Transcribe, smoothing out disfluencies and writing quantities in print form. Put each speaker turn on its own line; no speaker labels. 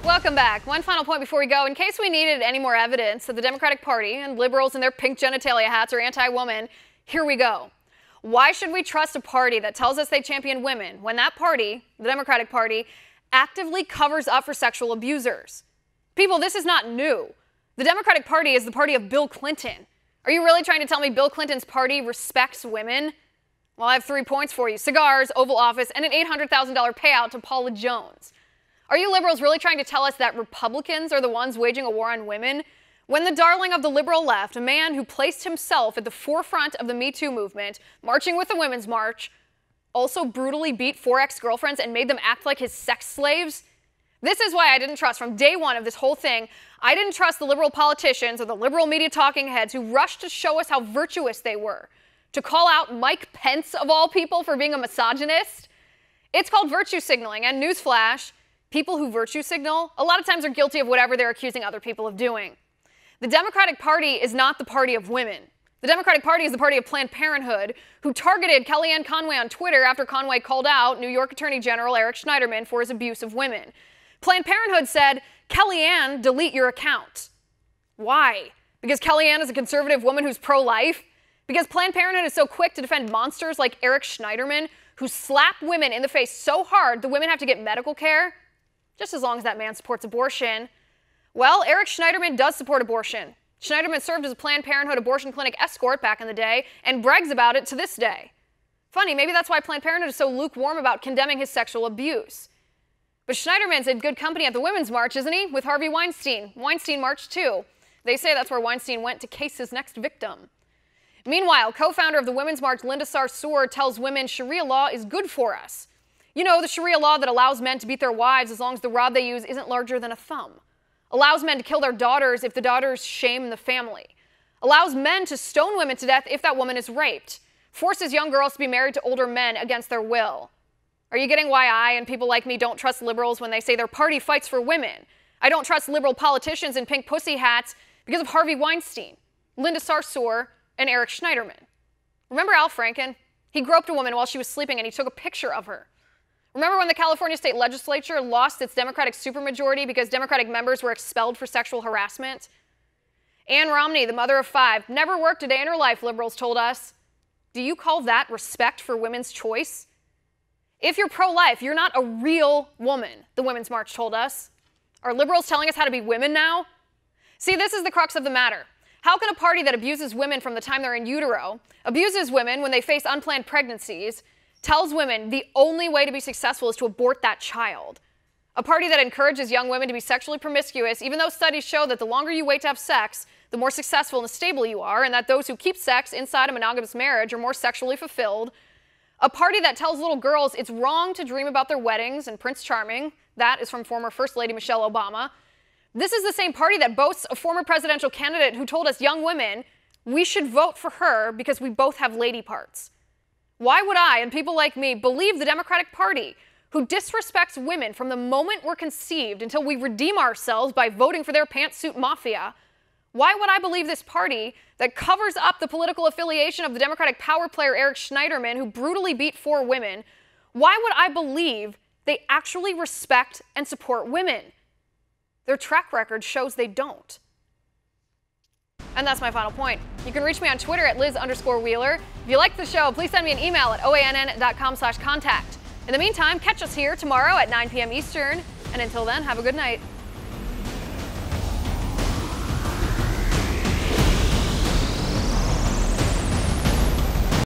Welcome back. One final point before we go. In case we needed any more evidence that the Democratic Party and liberals in their pink genitalia hats are anti-woman, here we go. Why should we trust a party that tells us they champion women when that party, the Democratic Party, actively covers up for sexual abusers? People, this is not new. The Democratic Party is the party of Bill Clinton. Are you really trying to tell me Bill Clinton's party respects women? Well, I have 3 points for you. Cigars, Oval Office, and an $800,000 payout to Paula Jones. Are you liberals really trying to tell us that Republicans are the ones waging a war on women? When the darling of the liberal left, a man who placed himself at the forefront of the Me Too movement, marching with the Women's March, also brutally beat 4 ex-girlfriends and made them act like his sex slaves? This is why I didn't trust, from day one of this whole thing, I didn't trust the liberal politicians or the liberal media talking heads who rushed to show us how virtuous they were. To call out Mike Pence, of all people, for being a misogynist? It's called virtue signaling, and newsflash, people who virtue signal a lot of times are guilty of whatever they're accusing other people of doing. The Democratic Party is not the party of women. The Democratic Party is the party of Planned Parenthood, who targeted Kellyanne Conway on Twitter after Conway called out New York Attorney General Eric Schneiderman for his abuse of women. Planned Parenthood said, "Kellyanne, delete your account." Why? Because Kellyanne is a conservative woman who's pro-life? Because Planned Parenthood is so quick to defend monsters like Eric Schneiderman, who slap women in the face so hard the women have to get medical care? Just as long as that man supports abortion. Well, Eric Schneiderman does support abortion. Schneiderman served as a Planned Parenthood abortion clinic escort back in the day and brags about it to this day. Funny, maybe that's why Planned Parenthood is so lukewarm about condemning his sexual abuse. But Schneiderman's in good company at the Women's March, isn't he? With Harvey Weinstein. Weinstein marched too. They say that's where Weinstein went to case his next victim. Meanwhile, co-founder of the Women's March, Linda Sarsour, tells women Sharia law is good for us. You know, the Sharia law that allows men to beat their wives as long as the rod they use isn't larger than a thumb. Allows men to kill their daughters if the daughters shame the family. Allows men to stone women to death if that woman is raped. Forces young girls to be married to older men against their will. Are you getting why I and people like me don't trust liberals when they say their party fights for women? I don't trust liberal politicians in pink pussy hats because of Harvey Weinstein, Linda Sarsour, and Eric Schneiderman. Remember Al Franken? He groped a woman while she was sleeping and he took a picture of her. Remember when the California state legislature lost its Democratic supermajority because Democratic members were expelled for sexual harassment? Ann Romney, the mother of 5, never worked a day in her life, liberals told us. Do you call that respect for women's choice? If you're pro-life, you're not a real woman, the Women's March told us. Are liberals telling us how to be women now? See, this is the crux of the matter. How can a party that abuses women from the time they're in utero, abuses women when they face unplanned pregnancies, tells women the only way to be successful is to abort that child? A party that encourages young women to be sexually promiscuous, even though studies show that the longer you wait to have sex, the more successful and stable you are, and that those who keep sex inside a monogamous marriage are more sexually fulfilled. A party that tells little girls it's wrong to dream about their weddings and Prince Charming. That is from former First Lady Michelle Obama. This is the same party that boasts a former presidential candidate who told us young women we should vote for her because we both have lady parts. Why would I and people like me believe the Democratic Party, who disrespects women from the moment we're conceived until we redeem ourselves by voting for their pantsuit mafia? Why would I believe this party that covers up the political affiliation of the Democratic power player Eric Schneiderman, who brutally beat 4 women? Why would I believe they actually respect and support women? Their track record shows they don't. And that's my final point. You can reach me on Twitter at Liz_Wheeler. If you like the show, please send me an email at oann.com/contact. In the meantime, catch us here tomorrow at 9 p.m. Eastern. And until then, have a good night.